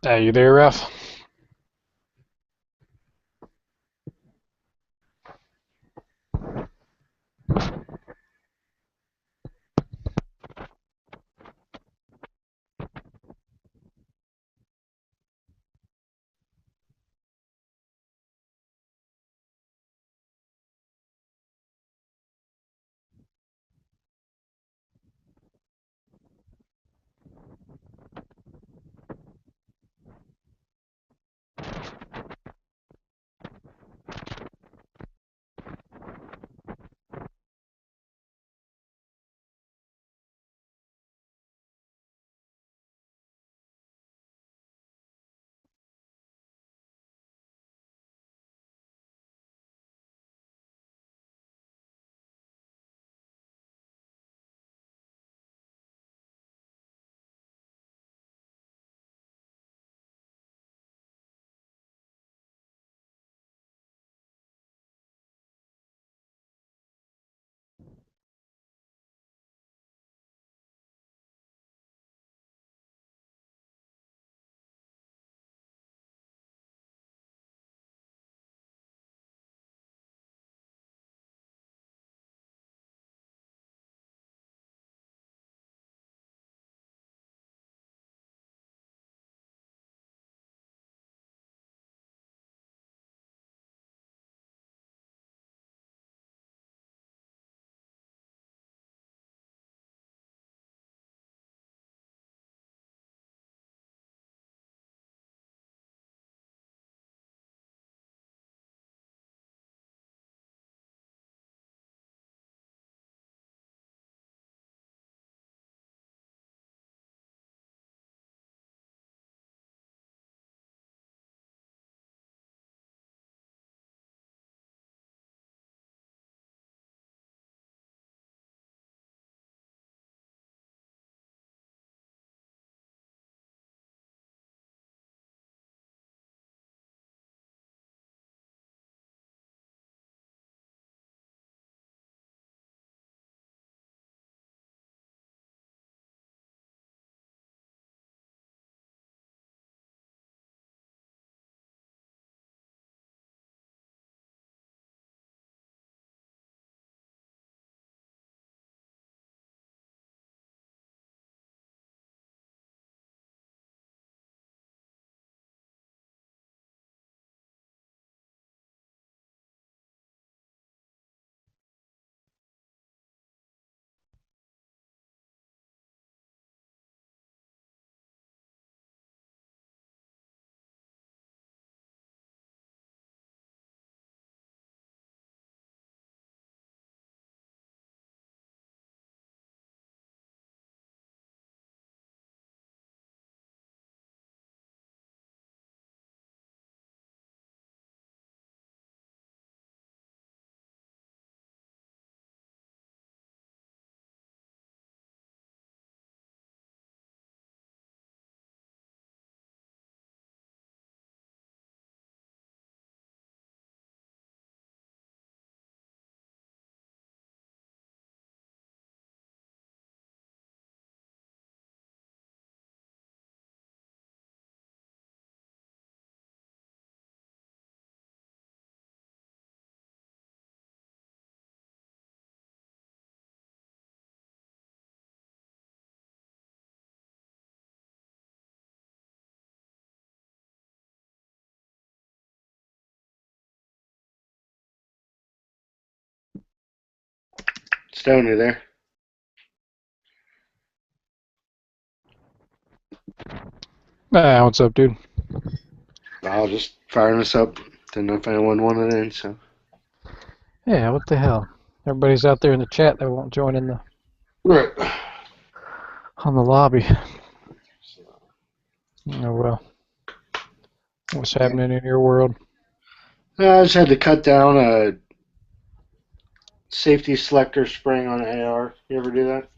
Are you there, Ralph? Stone, you there? What's up, dude? I'll just firing this up. Didn't know if anyone wanted in, so. Yeah, what the hell? Everybody's out there in the chat that won't join in the Right. on the lobby. Oh well. What's happening in your world? I just had to cut down a safety selector spring on an AR. You ever do that?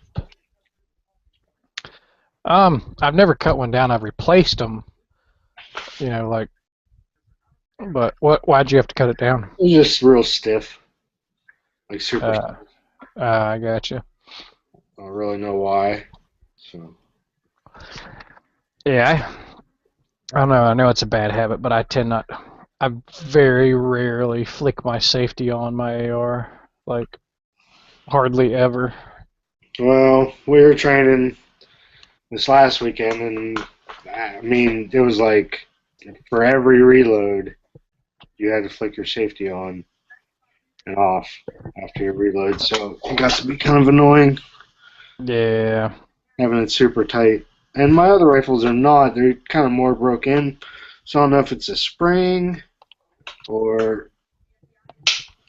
I've never cut one down. I've replaced them. Like, but why'd you have to cut it down? It was just real stiff, like super. Uh, I gotcha. I don't really know why. So. Yeah, I don't know. I know it's a bad habit, but I tend not. I very rarely flick my safety on my AR. Like hardly ever. Well, we were training this last weekend, and I mean, it was like for every reload, you had to flick your safety on and off after your reload. So it got to be kind of annoying Yeah. having it super tight. And my other rifles are not. They're kind of more broke in. So I don't know if it's a spring or.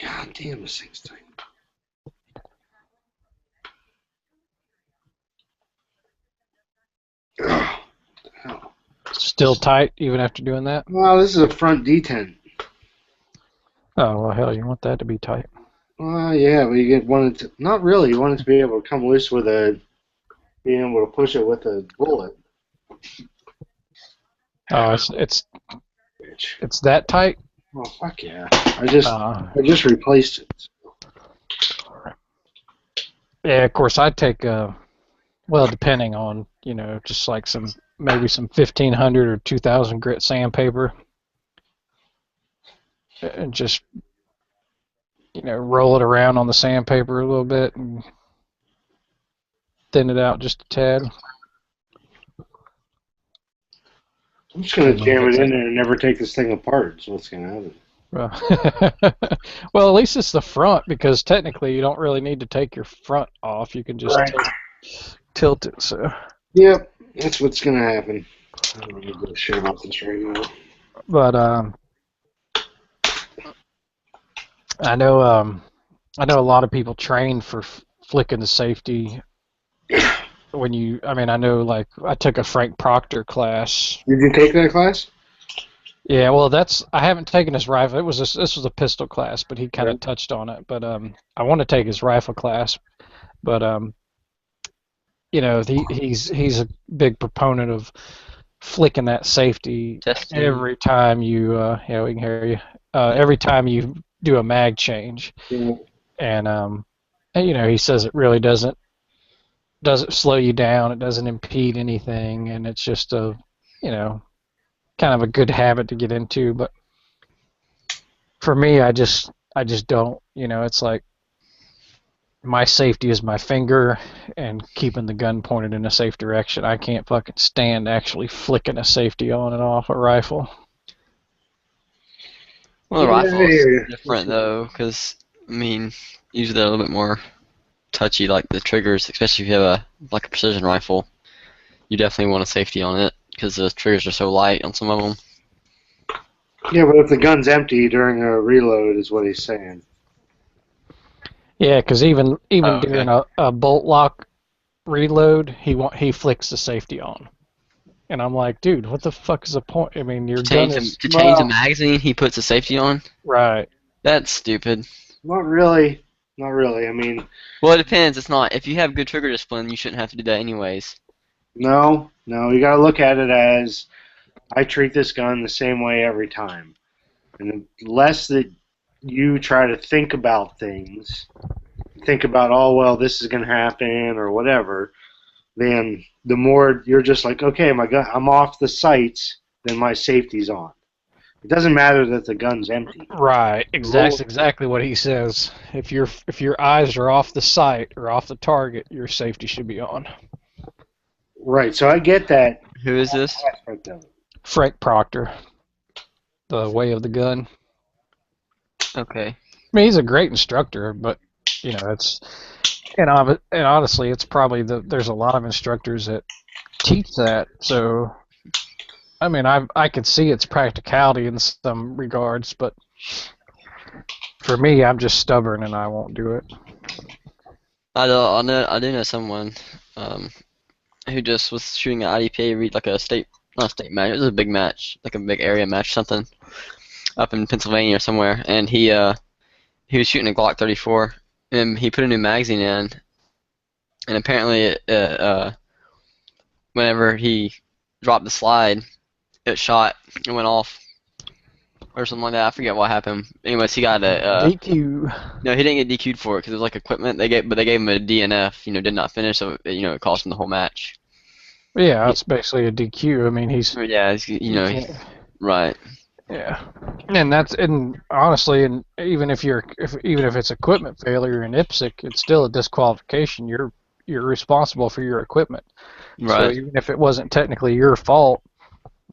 God damn, this thing's tight. Oh, hell. Still tight even after doing that. Well, this is a front detent. Oh well, hell, you want that to be tight. Well, yeah, but you want it to. Not really. You want it to be able to come loose with being able to push it with a bullet. Oh, it's Bitch. it's that tight. Oh, fuck yeah. I just replaced it. Yeah, of course I take well, depending on just like maybe some 1500 or 2000 grit sandpaper, and just roll it around on the sandpaper a little bit and thin it out just a tad. I'm just gonna jam it in there and never take this thing apart. So what's gonna happen? Well, at least it's the front, because technically you don't really need to take your front off. You can just Right. tilt it. So. Yep, that's what's gonna happen. I don't need to share about this right now. But I know a lot of people train for flicking the safety. I know, like, I took a Frank Proctor class. Did you take that class? Yeah, well, I haven't taken his rifle. This was a pistol class, but he kind of touched on it. But I want to take his rifle class. But he's a big proponent of flicking that safety Testing. every time you. Yeah, we can hear you. Every time you do a mag change, Yeah. and he says it really doesn't slow you down. It doesn't impede anything, and it's just kind of a good habit to get into. But for me, I just don't. It's like my safety is my finger and keeping the gun pointed in a safe direction. I can't fucking stand actually flicking a safety on and off a rifle. Well, the Yeah, rifle I hear is you. different though, because usually they're a little bit more touchy, like the triggers, especially if you have a precision rifle. You definitely want a safety on it because the triggers are so light on some of them. Yeah, but if the gun's empty during a reload, is what he's saying. Yeah, because even okay. during a bolt lock reload, he flicks the safety on, and I'm like, dude, what the fuck is the point? I mean, your gun is To change the magazine, he puts a safety on. right. That's stupid. Not really. Not really. I mean, Well, it depends. It's not. If you have good trigger discipline, you shouldn't have to do that anyways. no. You gotta look at it as I treat this gun the same way every time. And the less that you try to think about things, think about, oh, well, this is going to happen or whatever, then the more you're just like, okay, my gun, I'm off the sights, then my safety's on. It doesn't matter that the gun's empty. Right, exactly what he says. If your eyes are off the sight or off the target, your safety should be on. Right, so I get that Who is this? aspect of it. Frank Proctor, The Way of the Gun. Okay. I mean, he's a great instructor, but it's and honestly, it's probably there's a lot of instructors that teach that. So, I mean, I could see its practicality in some regards, but for me, I'm just stubborn and I won't do it. I do know someone who just was shooting at IDPA, read like a not a state match. It was a big match, like a big area match, something up in Pennsylvania or somewhere, and he was shooting a Glock 34, and he put a new magazine in, and apparently whenever he dropped the slide, it shot and went off or something like that. I forget what happened. Anyways, he got a DQ. no, he didn't get DQ'd for it because it was like equipment. They gave him a DNF. Did not finish, so it cost him the whole match. Yeah, it's basically a DQ. I mean, Yeah, you you know, can't. right. Yeah, and honestly, and even if it's equipment failure in IPSC, it's still a disqualification. You're responsible for your equipment. So Right. even if it wasn't technically your fault,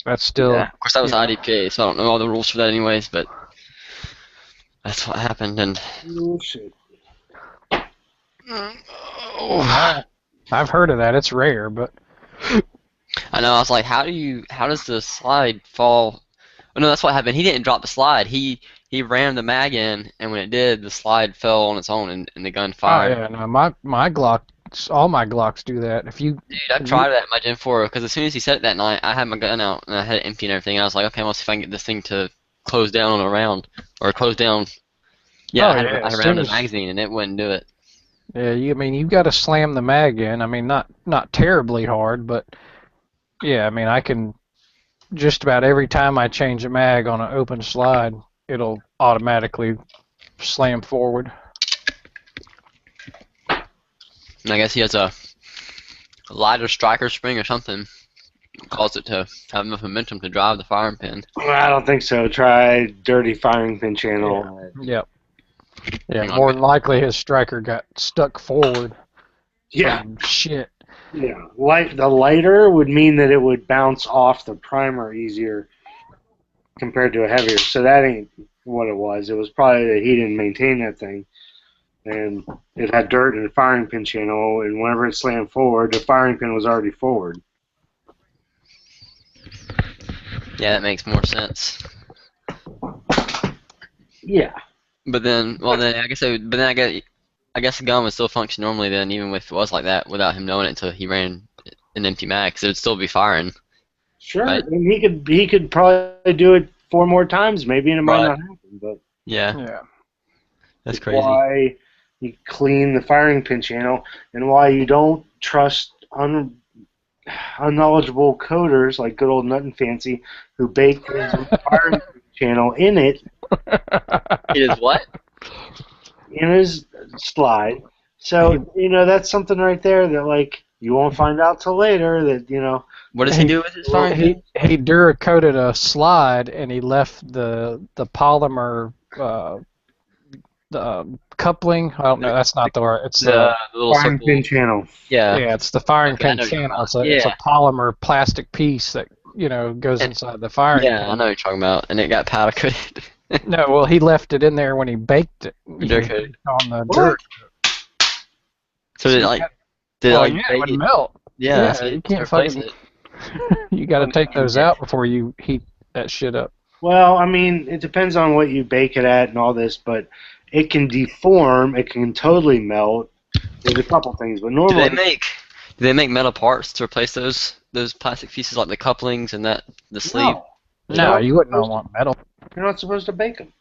that's Yeah. still, Of course, that was you know. IDPA, so I don't know all the rules for that, anyways. But that's what happened, and Oh, shit. oh, I've heard of that. It's rare, but I know. I was like, how does the slide fall? Oh no, that's what happened. He didn't drop the slide. He rammed the mag in, and when it did, the slide fell on its own, and the gun oh fired. yeah, no, my Glocks, all my Glocks do that. Dude, I've If you tried that in my Gen 4 because as soon as he said it that night, I had my gun out and I had it empty and everything. And I was like, okay, let's see if I can get this thing to close down on a round or close down. Yeah, oh yeah, I had as a round soon in the as magazine and it wouldn't do it. yeah, I mean you've got to slam the mag in. I mean not terribly hard, but yeah, I mean I can just about every time I change a mag on an open slide, it'll automatically slam forward. And I guess he has a lighter striker spring or something, caused it to have enough momentum to drive the firing pin. I don't think so. Try dirty firing pin Yeah. channel. Yep. Yeah, Hang on, more than likely his striker got stuck forward Yeah, from shit. yeah. The lighter would mean that it would bounce off the primer easier compared to a heavier. So that ain't what it was. It was probably that he didn't maintain that thing, and it had dirt in the firing pin channel. And whenever it slammed forward, the firing pin was already forward. Yeah, that makes more sense. Yeah. But then, well, then I guess but then I guess the gun would still function normally then, even if it was like that, without him knowing it until he ran an empty mag, 'cause it would still be firing. Sure, Right. and he could probably do it 4 more times, maybe, and it might Right. not happen. But Yeah, Yeah. that's it's crazy. why you clean the firing pin channel, and why you don't trust unknowledgeable coders like good old Nut and Fancy who bake his firing pin channel It is what? in his slide. So that's something right there that like you won't find out till later that What does he he do with his well, firing he pin? he Duracoated a slide and he left the polymer the coupling. I don't know. That's not the word. It's The little firing circle. pin channel. Yeah. yeah. It's the firing Okay, I pin know what you're talking channel. about. It's a Yeah. polymer plastic piece that goes And, inside the firing yeah, I pin. know what you're talking about. And it got powder coated. No, well he left it in there when he baked it. Dirt coated. On the What? dirt. So So did it you like got- did it well, like yeah, it bake would it? melt. Yeah, Yeah, so you to can't replace fucking. it. You got to take those out before you heat that shit up. Well, I mean, it depends on what you bake it at and all this, but it can deform. It can totally melt. There's a couple things, but Do they normally, make do they make metal parts to replace those plastic pieces like the couplings and the sleeve? no. You're No, not you wouldn't supposed want metal. you're not supposed to bake them.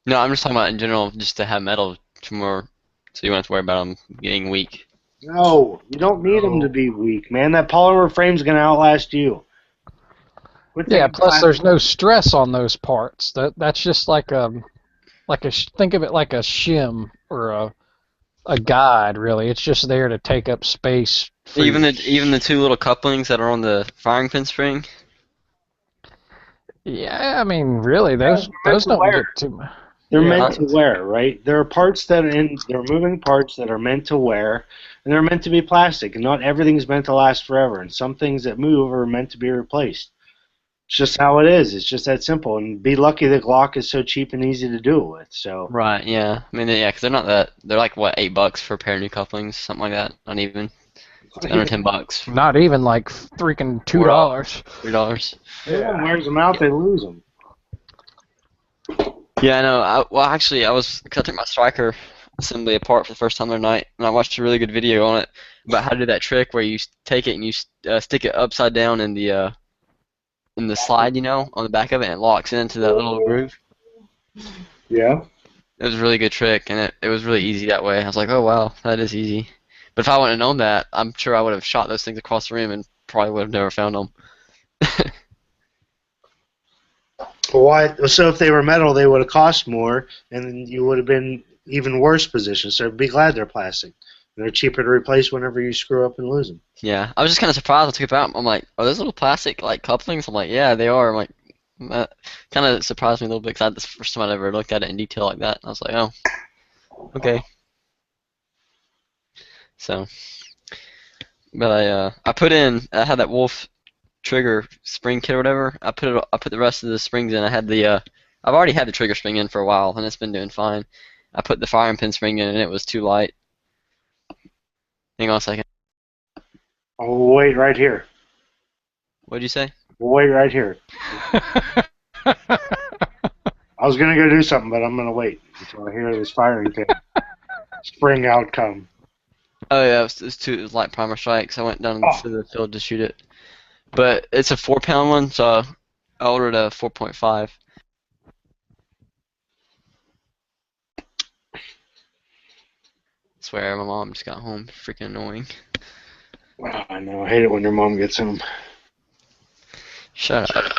No, I'm just talking about in general, just to have metal to more, so you don't have to worry about them getting weak. No, you don't need them to be weak, man. That polymer frame's gonna outlast you. Quit Yeah. thinking Plus, there's plastic. no stress on those parts. That's just think of it like a shim or a guide. Really, it's just there to take up space for Even your. the two little couplings that are on the firing pin spring. Yeah, I mean, really, They're meant those to don't wear. get too much. They're Yeah, meant to wear, right? There are parts they're moving parts that are meant to wear, and they're meant to be plastic. And not everything's meant to last forever. And some things that move are meant to be replaced. It's just how it is. It's just that simple. And be lucky that Glock is so cheap and easy to do it with. So Right. Yeah. I mean, yeah, because they're not that. They're like what, $8 for a pair of new couplings, something like that. Not even. It's under $10. not even like freaking $2. $3. everyone wears them out, they lose them. Yeah, I know. Well, actually, cause I took my striker assembly apart for the first time the other night, and I watched a really good video on it about how to do that trick where you take it and you stick it upside down in the slide, on the back of it, and it locks into that little groove. Yeah. It was a really good trick, and it was really easy that way. I was like, oh wow, that is easy. But if I wouldn't have known that, I'm sure I would have shot those things across the room and probably would have never found them. Why? So if they were metal, they would have cost more, and then you would have been even worse position. So be glad they're plastic. They're cheaper to replace whenever you screw up and lose them. Yeah, I was just kind of surprised. I took it out. I'm like, are those little plastic like couplings? I'm like, yeah, they are. I'm like, that kind of surprised me a little bit because that's the first time I'd ever looked at it in detail like that. I was like, oh, okay. So, but I had that Wolf trigger spring kit or whatever. I put the rest of the springs in. I've already had the trigger spring in for a while and it's been doing fine. I put the firing pin spring in and it was too light. Hang on a second. I'll wait right here. What'd you say? We'll wait right here. I was going to go do something, but I'm going to wait until I hear this firing pin spring outcome. Oh yeah, it was light primer strikes. I went down to the field to shoot it. But it's a 4-pound one, so I ordered a 4.5. Swear, my mom just got home. Freaking annoying. Wow, I know. I hate it when your mom gets home. Shut up.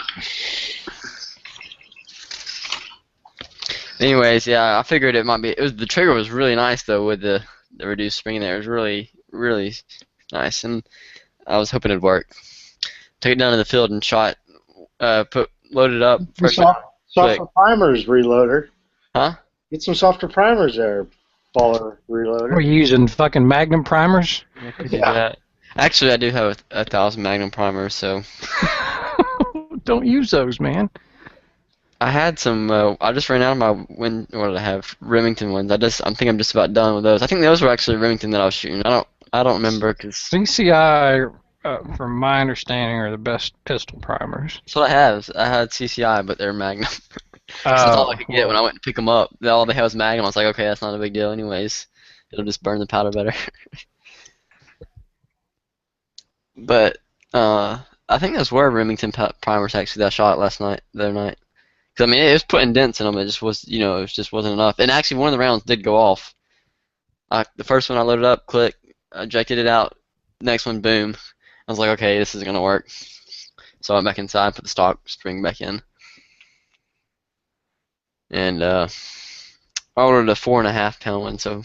Anyways, yeah, I figured it might be. The trigger was really nice though with the reduced spring in there. It was really, really nice, and I was hoping it'd work. Took it down to the field and shot. Loaded up. Softer primers, reloader. Huh? Get some softer primers there, baller reloader. We're using fucking Magnum primers. Yeah. Actually, I do have 1,000 Magnum primers, so. Don't use those, man. I had some. I just ran out of my what did I have? Remington ones. I think I'm just about done with those. I think those were actually Remington that I was shooting. I don't remember because. CCI, from my understanding, are the best pistol primers. That's what I have. I had CCI, but they're Magnum. That's all I could get when I went to pick them up. All they had was Magnum. I was like, okay, that's not a big deal, anyways. It'll just burn the powder better. But I think those were Remington primers actually that I shot the other night. Because I mean, it was putting dents in them. It just was, it just wasn't enough. And actually, one of the rounds did go off. The first one I loaded up, click, ejected it out. Next one, boom. I was like, okay, this is gonna work. So I went back inside, put the stock spring back in, and I ordered a 4.5-pound one. So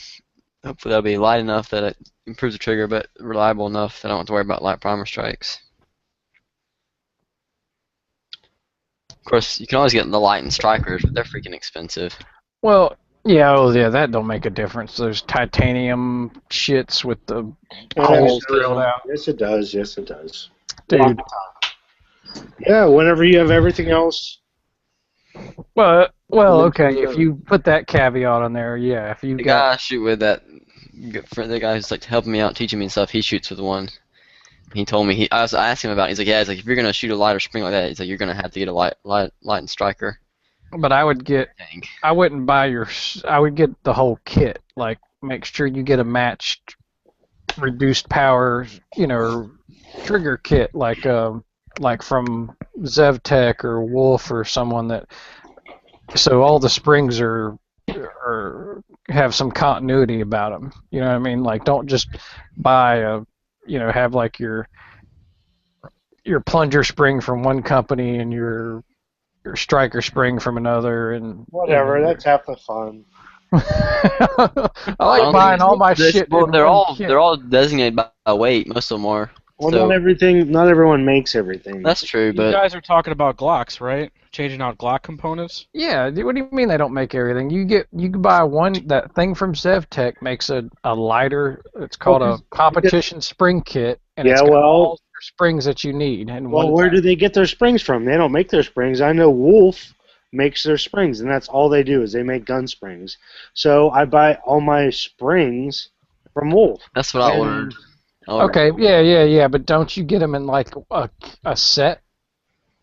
hopefully that'll be light enough that it improves the trigger, but reliable enough that I don't have to worry about light primer strikes. Of course, you can always get the light and strikers, but they're freaking expensive. Well, yeah, that don't make a difference. Those titanium shits with the holes drilled out. Yes, it does. Yes, it does. Dude. Yeah, whenever you have everything else. Well, okay, if you put that caveat on there, yeah. If you the guy I shoot with the guy who's like helping me out, teaching me and stuff, he shoots with one. He told me I asked him about it. He's like, yeah, if you're gonna shoot a lighter spring like that, he's like, you're gonna have to get a light and striker. But I would get. I wouldn't buy I would get the whole kit. Like, make sure you get a matched, reduced power, trigger kit, like from ZevTech or Wolf or someone that. So all the springs are have some continuity about them. You know what I mean? Like, don't just buy have like your plunger spring from one company and your striker spring from another and whatever. That's half the fun. I like buying all my shit. Well, they're all designated by weight. Most of them are. Well, not everyone makes everything. That's true, but you guys are talking about Glocks, right? Changing out Glock components. Yeah. What do you mean they don't make everything? You can buy that thing from ZevTech makes a lighter. It's called a competition spring kit, and it's got all the springs that you need. And where do they get their springs from? They don't make their springs. I know Wolf makes their springs, and that's all they do is they make gun springs. So I buy all my springs from Wolf. That's what I ordered. Okay, yeah, but don't you get them in like a set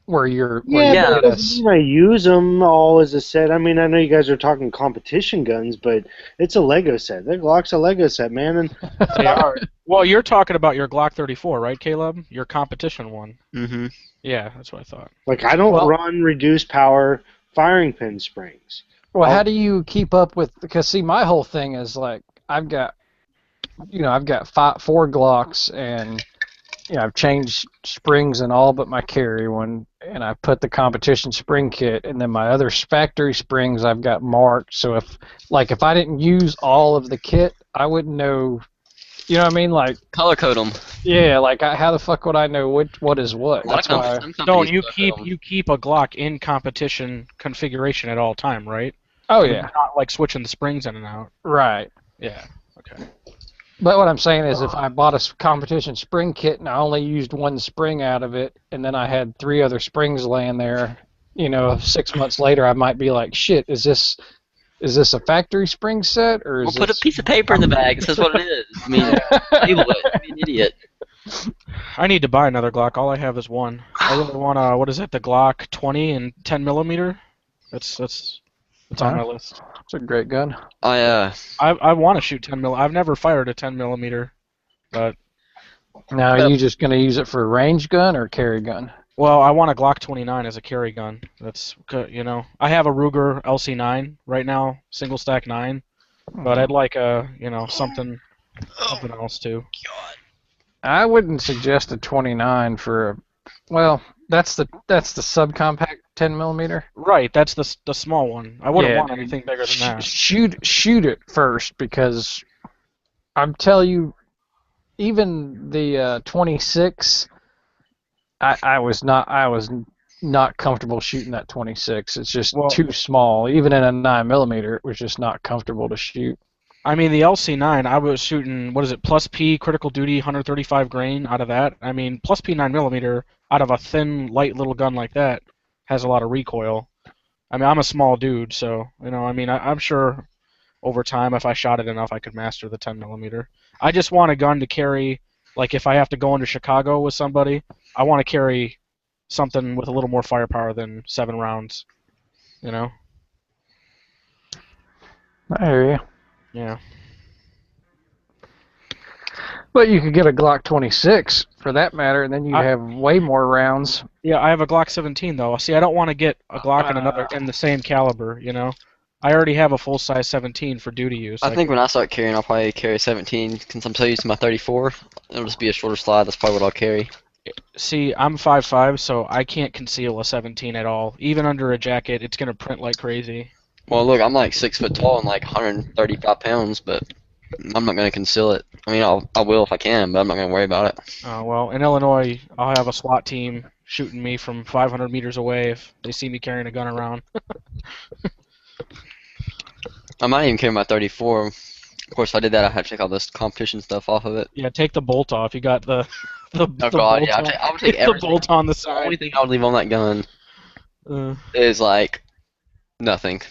where you're? I use them all as a set. I mean, I know you guys are talking competition guns, but it's a Lego set. That Glock's a Lego set, man. And they are. Well, you're talking about your Glock 34, right, Caleb? Your competition one. Mm-hmm. Yeah, that's what I thought. Like, I don't run reduced power firing pin springs. Well, how do you keep up with? Because see, my whole thing is like I've got 4 Glocks, and I've changed springs and all but my carry one, and I put the competition spring kit, and then my other factory springs I've got marked. So if I didn't use all of the kit, I wouldn't know You know what I mean? Like, Color code them. yeah, like how the fuck would I know what is what? A lot That's of companies, why. some No, companies you color keep code 'em. you keep a Glock in competition configuration at all time, right? Oh I mean, yeah, you're not like switching the springs in and out. right. Yeah. Okay. But what I'm saying is, if I bought a competition spring kit and I only used one spring out of it, and then I had 3 other springs laying there, 6 months later, I might be like, shit, is this a factory spring set or Well, is put a this? piece of paper in the bag that says what it is. I mean, label it. Don't be an idiot. I need to buy another Glock. All I have is one. I really want to. What is it? The Glock 20 and 10 millimeter. That's on my list. It's a great gun. I want to shoot 10 mil. I've never fired a 10 millimeter, but Now, are you just going to use it for a range gun or carry gun? well, I want a Glock 29 as a carry gun. That's I have a Ruger LC9 right now, single stack 9, but I'd like something else too. I wouldn't suggest a 29 for well, that's the subcompact 10 millimeter. Right, that's the small one. I wouldn't Yeah, want anything bigger than that. Shoot it first, because I'm telling you, even the 26, I was not comfortable shooting that 26. It's just too small. Even in a 9 millimeter, it was just not comfortable to shoot. I mean, the LC9, I was shooting, what is it, plus P critical duty 135 grain out of that. I mean, plus P 9 millimeter out of a thin, light little gun like that has a lot of recoil. I mean, I'm a small dude, so I'm sure over time, if I shot it enough, I could master the 10 millimeter. I just want a gun to carry, like if I have to go into Chicago with somebody, I want to carry something with a little more firepower than 7 rounds. You know? I hear you. Yeah. But you could get a Glock 26 for that matter, and then you'd have way more rounds. Yeah, I have a Glock 17 though. See, I don't want to get a Glock in the same caliber. I already have a full size 17 for duty use. I think when I start carrying, I'll probably carry 17 since I'm so used to my 34. It'll just be a shorter slide. That's probably what I'll carry. See, I'm 5'5", so I can't conceal a 17 at all. Even under a jacket, it's gonna print like crazy. Well, look, I'm like 6 foot tall and like 135 pounds, but I'm not gonna conceal it. I mean, I will if I can, but I'm not gonna worry about it. Well, in Illinois, I'll have a SWAT team shooting me from 500 meters away if they see me carrying a gun around. I might even carry my 34. Of course, if I did that, I'd have to take all this competition stuff off of it. Yeah, take the bolt off. You got the Oh god, bolt yeah, I would take the everything. bolt on the The only side. thing I would leave on that gun is like nothing.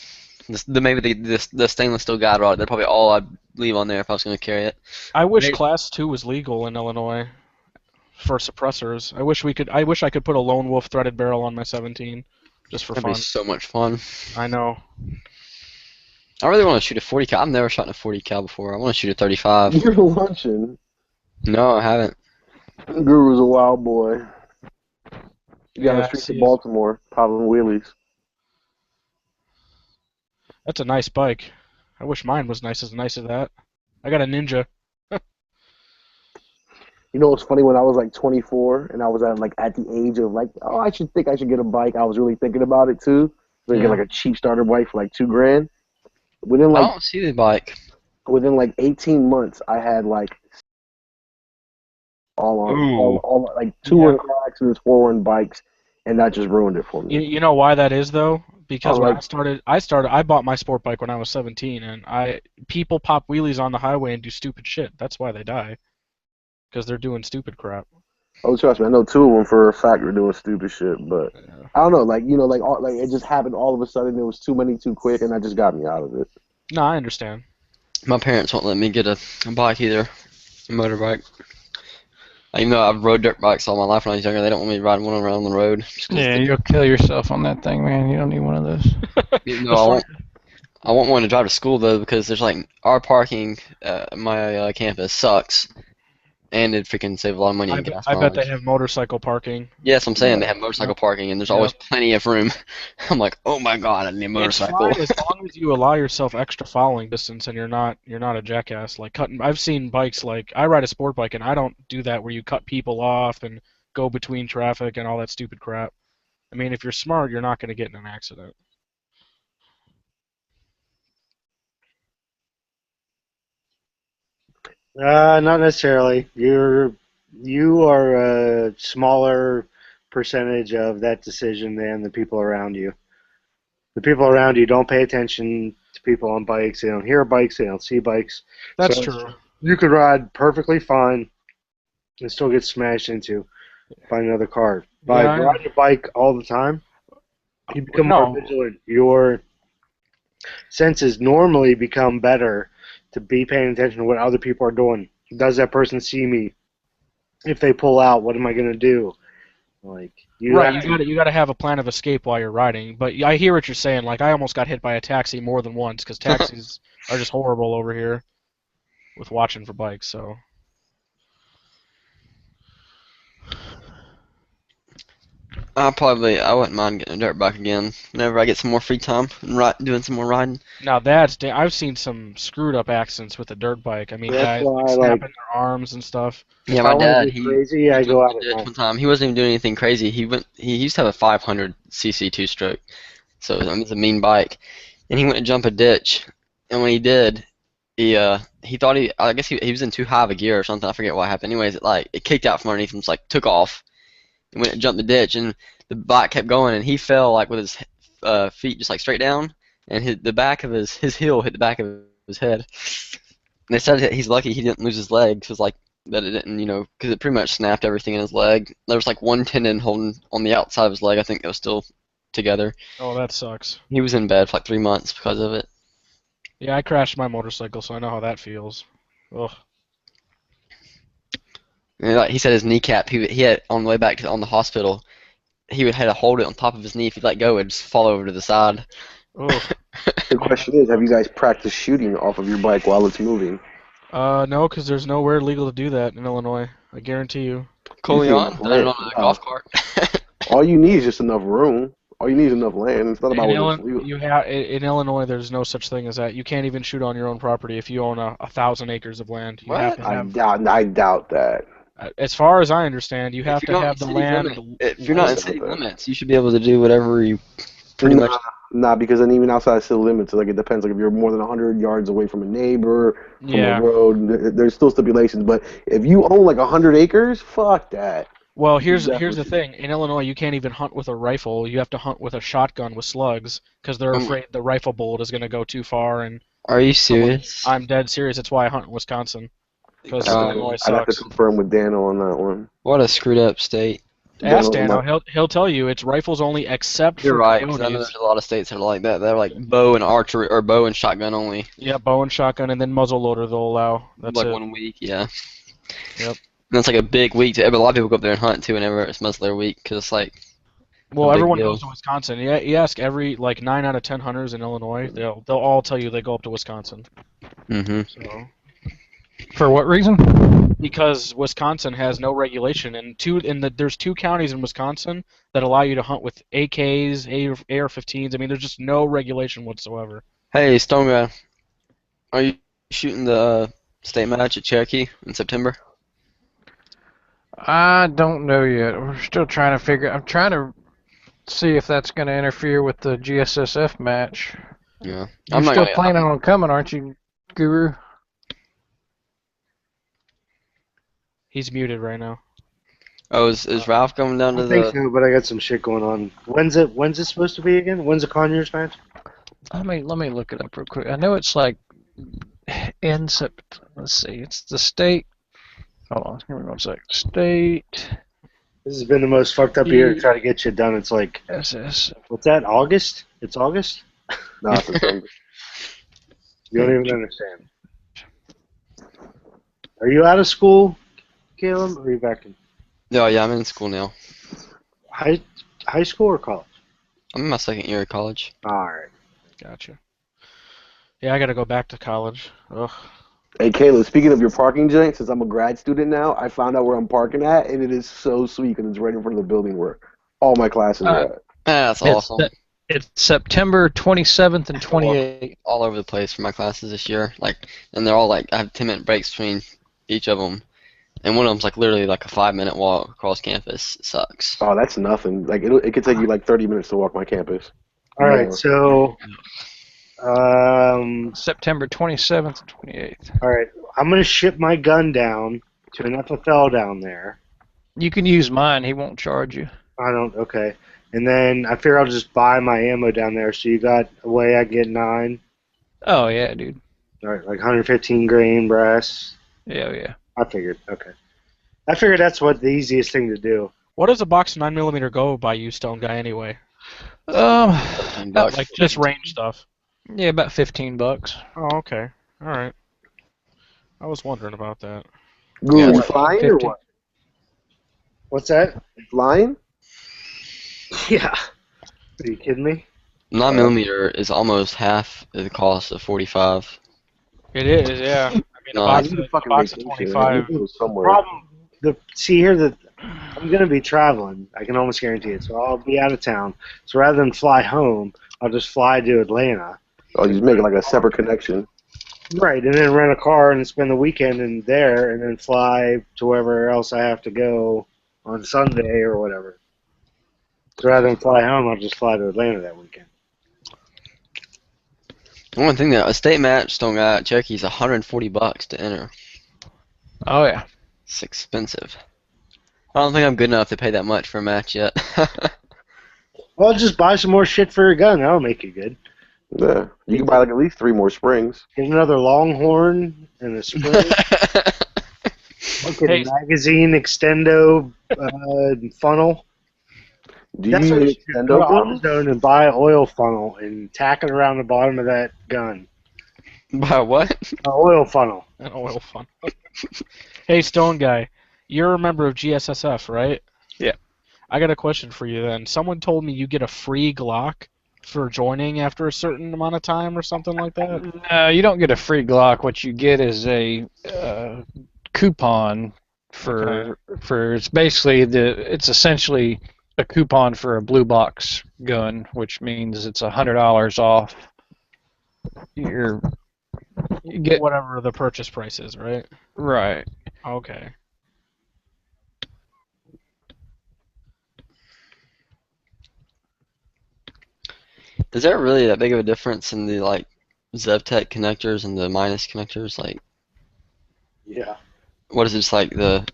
Maybe the stainless steel guide rod. That's probably all I'd leave on there if I was gonna carry it. I wish Maybe- Class 2 was legal in Illinois for suppressors. I wish I could put a Lone Wolf threaded barrel on my 17 just for That'd fun. be so much fun. I know. I really want to shoot a 40 cal. I've never shot in a 40 cal before. I want to shoot a 35. You're lunching. No, I haven't. Guru's a wild boy. You got Yeah, the streets see of it. Baltimore, popping wheelies. That's a nice bike. I wish mine was nice as that. I got a Ninja. You know what's funny? When I was like 24 and I was at the age of like, oh, I should get a bike. I was really thinking about it too. Get like a cheap starter bike for like $2,000. Within I like don't see the bike. 18 months, I had like all like 2-run accidents, 4-run bikes, and that just ruined it for me. You know why that is though? Because Oh, when like- I bought my sport bike when I was 17, and people pop wheelies on the highway and do stupid shit. That's why they die. Because they're doing stupid crap. Oh, trust me, I know 2 of them for a fact were doing stupid shit, but I don't know, it just happened all of a sudden. There was too many too quick, and that just got me out of it. No, I understand. My parents won't let me get a bike either, a motorbike. Even though I've rode dirt bikes all my life when I was younger, they don't want me to ride one around the road. just 'cause Yeah, you'll kill yourself on that thing, man. You don't need one of those. No, I want one to drive to school though, because there's like our parking at my campus sucks, and it freaking save a lot of money in gas I bet they mileage. have motorcycle parking. Yes, I'm saying they have motorcycle parking, and there's always plenty of room. I'm like, oh my god, I need a motorcycle. It's fine as long as you allow yourself extra following distance and you're not a jackass. Like cutting, I've seen bikes like I ride a sport bike and I don't do that where you cut people off and go between traffic and all that stupid crap. I mean, if you're smart, you're not going to get in an accident. Not necessarily. You are a smaller percentage of that decision than the people around you. The people around you don't pay attention to people on bikes. They don't hear bikes. They don't see bikes. That's So true. you could ride perfectly fine and still get smashed into by another car. By Yeah, riding a bike all the time, you become more no, vigilant. Your senses normally become better to be paying attention to what other people are doing. Does that person see me? If they pull out, what am I going to do? Like you right. have You gotta have a plan of escape while you're riding. But I hear what you're saying. Like I almost got hit by a taxi more than once because taxis are just horrible over here with watching for bikes. So I wouldn't mind getting a dirt bike again whenever I get some more free time and doing some more riding. now I've seen some screwed up accidents with a dirt bike. I mean, that's guys why like snapping their arms and stuff. Yeah, if I my want to dad, get crazy, he I go jumped out the at ditch night. one time. He wasn't even doing anything crazy. He used to have a 500 cc two stroke, so I mean, it's a mean bike. And he went to jump a ditch, and when he did, he thought I guess he was in too high of a gear or something. I forget what happened. Anyways, it kicked out from underneath him, just like took off, and went and jumped the ditch, and the bike kept going, and he fell like with his feet just like straight down, and the back of his heel hit the back of his head. And they said that he's lucky he didn't lose his leg, cause like that it didn't, because it pretty much snapped everything in his leg. There was like one tendon holding on the outside of his leg. I think that was still together. Oh, that sucks. He was in bed for like 3 months because of it. Yeah, I crashed my motorcycle, so I know how that feels. Ugh. And like he said, his kneecap. He had on the way back on the hospital. He would had to hold it on top of his knee. If he let go, it'd just fall over to the side. Ugh. The question is, have you guys practiced shooting off of your bike while it's moving? No, because there's nowhere legal to do that in Illinois. I guarantee you. Cooley Usually on, enough done it land. on a golf cart. All you need is just enough room. All you need is enough land. It's not about In, whether it's Illinois, legal. in Illinois, there's no such thing as that. You can't even shoot on your own property if you own 1,000 acres of land. You have What? to have, I doubt that. as far as I understand, you have If to you're not have in the city land. limit, if you're not in Listen city to that. limits, you should be able to do whatever you pretty much. Nah, because then even outside city limits, like it depends. Like if you're more than 100 yards away from a neighbor, from Yeah. a road, there's still stipulations. But if you own like 100 acres, fuck that. Well, here's Definitely the should. thing. In Illinois, you can't even hunt with a rifle. You have to hunt with a shotgun with slugs because they're Um, afraid the rifle bullet is going to go too far. And Are you serious? I'm dead serious. That's why I hunt in Wisconsin because Um, Illinois I'd have to sucks. confirm with Daniel on that one. What a screwed up state. Ask Daniel, Dano. He'll tell you it's rifles only except You're for right, 'cause I know coyotes. there's a lot of states that are like that. They're like bow and archery or bow and shotgoon only. Yeah, bow and shotgun, and then muzzle loader they'll allow. That's like it. 1 week, yeah. Yep. And it's like a big week. But a lot of people go up there and hunt too whenever it's muzzler week because it's like Well, a big everyone deal. goes to Wisconsin. Yeah, you ask every like 9 out of 10 hunters in Illinois, they'll all tell you they go up to Wisconsin. hmm So For what reason? because Wisconsin has no regulation, and there's 2 counties in Wisconsin that allow you to hunt with AKs, AR-15s. I mean, there's just no regulation whatsoever. Hey, Stone Guy, are you shooting the state match at Cherokee in September? I don't know yet. We're still trying to figure. I'm trying to see if that's going to interfere with the GSSF match. Yeah, You're I'm not still gonna. planning on coming, aren't you, Guru? He's muted right now. Oh, is Ralph going down I to think the? so, but I got some shit going on. When's it supposed to be again? When's the Conyers match? Let me look it up real quick. I know it's like in Sept. Let's see. It's the state. Hold on. Give me 1 sec. State This has been the most fucked up year to try to get shit done. It's like, SS. what's that? August? It's August? Nah, it's September. You don't even understand. Are you out of school, Caleb? Or are you back in Oh yeah, I'm in school now. high school or college? I'm in my second year of college. All right. Gotcha. Yeah, I gotta go back to college. Ugh. Hey, Caleb, speaking of your parking joint, since I'm a grad student now, I found out where I'm parking at, and it is so sweet because it's right in front of the building where all my classes are at. That's awesome. It's September 27th and 28th. All over the place for my classes this year. And they're all like I have 10-minute breaks between each of them, and one of them's like literally like a 5-minute walk across campus. It sucks. Oh, that's nothing. Like it could take you like 30 minutes to walk my campus. All right. More. So, September 27th and 28th. all right. I'm gonna ship my gun down to an FFL down there. You can use mine. He won't charge you. I don't. Okay. And then I figure I'll just buy my ammo down there. So you got a way I get 9. Oh yeah, dude. All right, like 115 grain brass. Yeah, yeah. I figured. Okay. I figured that's what the easiest thing to do. What does a box of 9mm go by you, Stone Guy, anyway? About Bucks. Just range stuff. Yeah, about $15. Oh, okay. All right. I was wondering about that. Guru, Yeah, you like flying or 50. what? What's that? Flying? Yeah. Are you kidding me? 9mm is almost half the cost of 45. It is, yeah. I mean, No, I a need a box fucking of vacation. I 25. need to go somewhere. Problem. See here that I'm gonna be traveling. I can almost guarantee it. So I'll be out of town. So rather than fly home, I'll just fly to Atlanta. Oh, you just make it like a separate connection. Right, and then rent a car and spend the weekend in there, and then fly to wherever else I have to go on Sunday or whatever. So rather than fly home, I'll just fly to Atlanta that weekend. The one thing that a state match don't got Cherokee is $140 to enter. Oh yeah. It's expensive. I don't think I'm good enough to pay that much for a match yet. Well, just buy some more shit for your gun. That'll make you good. Yeah. You can buy like at least 3 more springs. Get another Longhorn and a spring. Get Hey. a magazine extendo funnel. Do That's you what you use should Nintendo, go to bro? AutoZone and buy an oil funnel and tack it around the bottom of that gun. By what? An oil funnel. An oil fun. Hey, Stone Guy, you're a member of GSSF, right? Yeah. I got a question for you then. Someone told me you get a free Glock for joining after a certain amount of time or something like that. You don't get a free Glock. What you get is a coupon for it's basically it's essentially a coupon for a blue box gun, which means it's $100 off. You get Whatever the purchase price is, right? right. Okay. Is there really that big of a difference in the like ZevTech connectors and the minus connectors? Like, Yeah. what is it? Just like the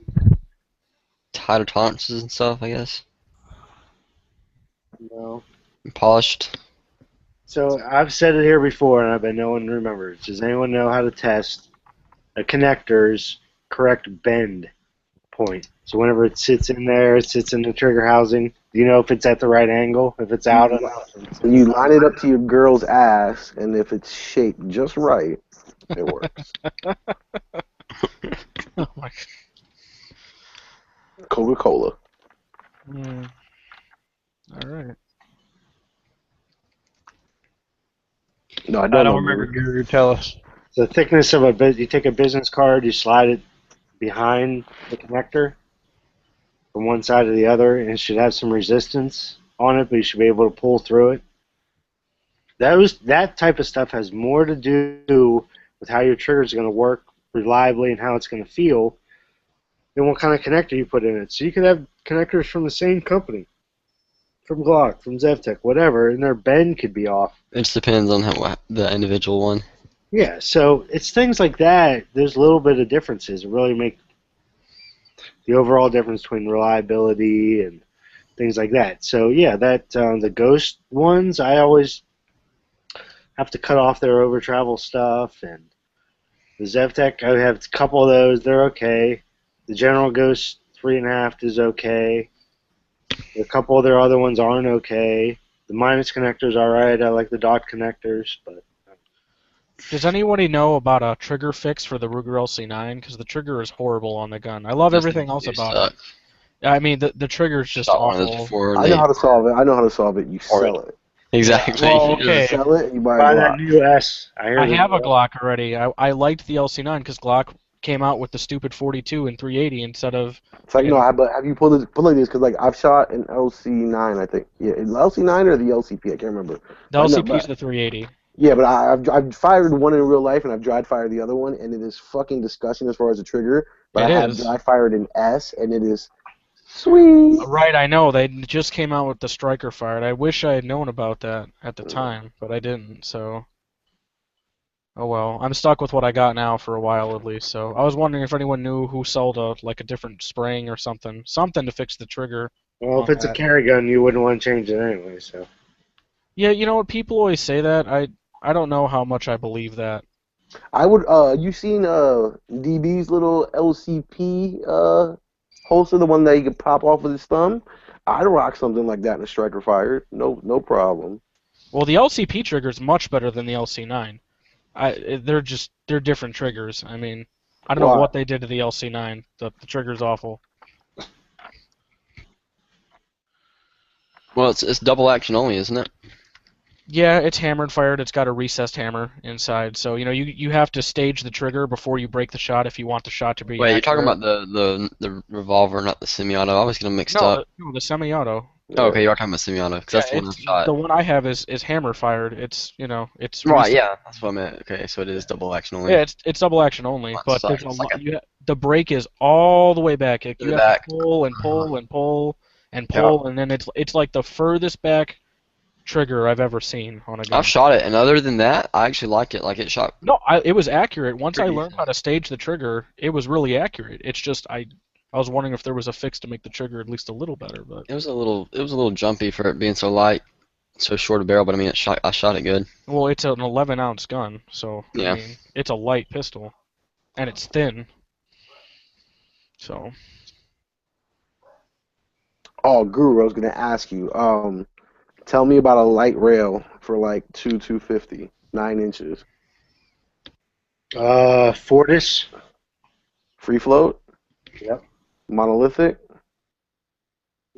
tighter tolerances and stuff, I guess. No. Polished. So I've said it here before, and I bet no one remembers. Does anyone know how to test a connector's correct bend point? So whenever it sits in there, it sits in the trigger housing. Do you know if it's at the right angle? If it's out enough? You line it up to your girl's ass, and if it's shaped just right, it works. Oh my. Coca-Cola. Mm. All right. No, I I don't don't know. remember. Guru, tell us. The thickness of a bit. You take a business card, you slide it behind the connector from one side to the other, and it should have some resistance on it, but you should be able to pull through it. That type of stuff has more to do with how your trigger is going to work reliably and how it's going to feel than what kind of connector you put in it. So you could have connectors from the same company, from Glock, from ZevTech, whatever, and their bend could be off. It just depends on the individual one. Yeah, so it's things like that. There's a little bit of differences that really make the overall difference between reliability and things like that. So yeah, that the Ghost ones, I always have to cut off their over travel stuff, and the ZevTech, I have a couple of those. They're okay. The General Ghost 3.5 is okay. A couple of their other ones aren't okay. The minus connector's all right. I like the dot connectors, but Does anybody know about a trigger fix for the Ruger LC9? Because the trigger is horrible on the gun. I love everything else They about suck. it. I mean, the trigger is just Saw one of those awful. before. I know how to solve it. I know how to solve it. You sell it. Exactly. Well, You just- okay. Sell it, and you buy buy a that Glock. new S. I hear I the have new a Glock already. I liked the LC9 because Glock came out with the stupid 42 and 380 instead of It's like, no, but have you pulled it like this? Because like I've shot an LC9, I think. Yeah, an LC9 or the LCP, I can't remember. the I know, LCP is but- the 380. Yeah, but I've fired one in real life, and I've dry fired the other one, and it is fucking disgusting as far as the trigger. But It I have is. dry fired an S, and it is sweet. Right, I know. They just came out with the striker fired. I wish I had known about that at the time, but I didn't. So Oh well, I'm stuck with what I got now for a while at least. So I was wondering if anyone knew who sold a different spring or something to fix the trigger Well, if on it's a that. carry gun, you wouldn't want to change it anyway. So Yeah, you know what? People always say that. I don't know how much I believe that. I would. You seen DB's little LCP holster, the one that he could pop off with his thumb? I'd rock something like that in a striker fire. No problem. Well, the LCP trigger is much better than the LC9. They're different triggers. I mean, I don't know Why? what they did to the LC9. The trigger's awful. Well, it's double action only, isn't it? Yeah, it's hammered fired. It's got a recessed hammer inside. So, you have to stage the trigger before you break the shot if you want the shot to be Wait, you're talking accurate. about the revolver, not the semi-auto. I was getting mixed No, up. the semi-auto. Oh, okay, you are talking about semi-auto because Yeah, that's the one I it's shot. the one I have is hammer fired. It's Right, recessed. yeah, that's what I meant. Okay, so it is double action only. Yeah, it's double action only, That but sucks. there's a It's lot. like The brake is all the way back. to You the have to back. pull and pull and pull and Yeah. pull, and then it's like the furthest back trigger I've ever seen on a gun. I've shot it, and other than that, I actually like it. Like it shot. No, it was accurate. Once I Pretty learned how to stage the trigger, it was really accurate. It's just I was wondering if there was a fix to make the trigger at least a little better, but It was a little jumpy for it being so light, so short a barrel. But I mean, I shot it good. well, it's an 11-ounce gun, so Yeah. I mean, it's a light pistol, and it's thin. So Oh, Guru, I was gonna ask you. Tell me about a light rail for like 250, 9 inches. Fortis. Free float, Yep. monolithic.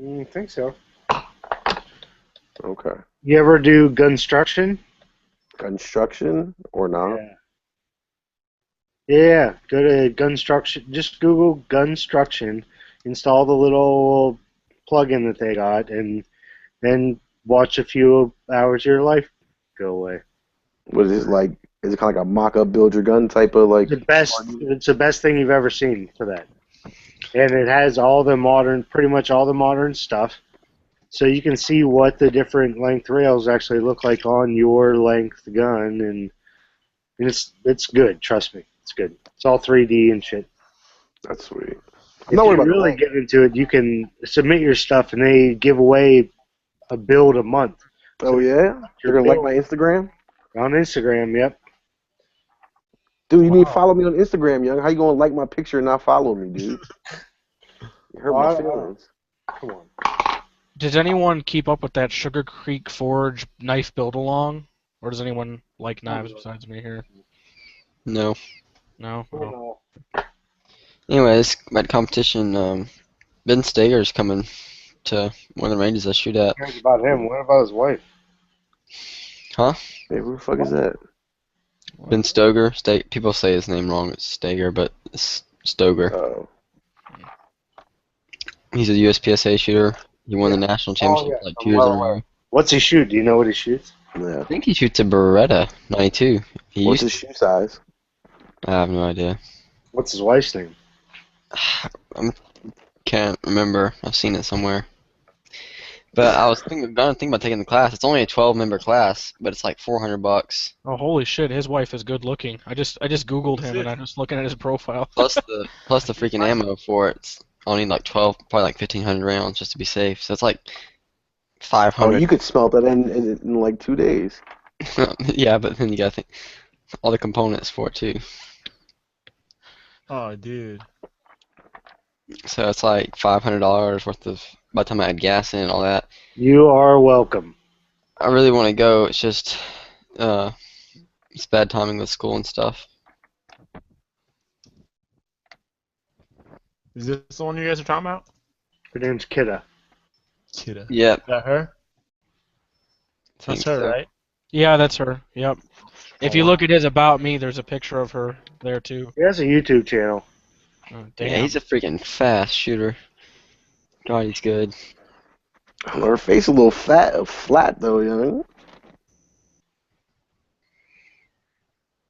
I think so. Okay. You ever do Gunstruction? Construction or not? Yeah. Go to Gunstruction. Just Google Gunstruction. Install the little plug-in that they got, and then watch a few hours of your life go away. Was this like? Is it kind of like a mock-up build your gun type of like? It's the best thing you've ever seen for that. And it has pretty much all the modern stuff. So you can see what the different length rails actually look like on your length gun, and it's good. Trust me, it's good. It's all 3D and shit. That's sweet. If not worried you about the really length. get into it, you can submit your stuff, and they give away a build a month Oh yeah, your you're gonna like bill. my Instagram, on Instagram. Yep. dude. You need to Wow. follow me on Instagram, young. How you gonna like my picture and not follow me, dude? You hurt my Oh, feelings. Come on. Does anyone keep up with that Sugar Creek Forge knife build along? Or does anyone like knives besides me here? No. No? Oh. Anyways, that competition. Ben Stager's coming to one of the ranges I shoot at. Who cares about him? What about his wife? Huh? Hey, who the fuck is that? Ben Stoger. People say his name wrong. It's Stager, but it's Stoger. Oh, He's a USPSA shooter. He won the national championship yeah. like I'm 2 years well in a row. aware. What's he shoot? Do you know what he shoots? yeah. I think he shoots a Beretta 92. He What's used his shoe size? I have no idea. What's his wife's name? I can't remember. I've seen it somewhere. But I was thinking about taking the class. It's only a 12-member class, but it's like $400 Oh, holy shit, his wife is good looking. I just Googled him and I'm just looking at his profile. plus the freaking ammo for it. I'll need like 12, probably like 1,500 rounds just to be safe. So it's like Oh, 500. you could smelt that in like 2 days. Yeah, but then you gotta think all the components for it too. Oh, dude. So it's like $500 worth of. By the time I add gas in and all that, You are welcome. I really want to go. It's just, it's bad timing with school and stuff. Is this the one you guys are talking about? Her name's Kidda. Kidda. Yep. Is that her? think That's her, so. right? Yeah, that's her. Yep. If you look at his About Me, there's a picture of her there too. He has a YouTube channel. Oh, Yeah, damn. he's a freaking fast shooter. God, he's good. Her face a little flat though, young.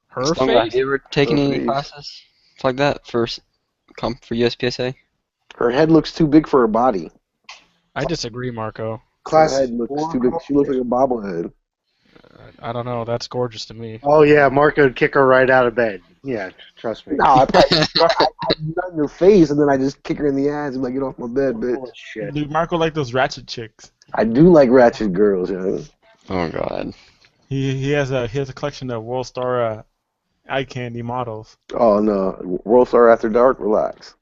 Her Stung, have face? you ever taken Her any face. classes like that for USPSA? Her head looks too big for her body. I disagree, Marco. Her head looks too big. She looks like a bobblehead. I don't know. That's gorgeous to me. Oh yeah, Marco would kick her right out of bed. Yeah, trust me. No, I probably I'd nut in her face and then I just kick her in the ass and be like, get off my bed, bitch. Full of shit. Dude, Marco like those ratchet chicks. I do like ratchet girls, yo. Oh god. He has a collection of World Star eye candy models. Oh no, World Star After Dark, relax.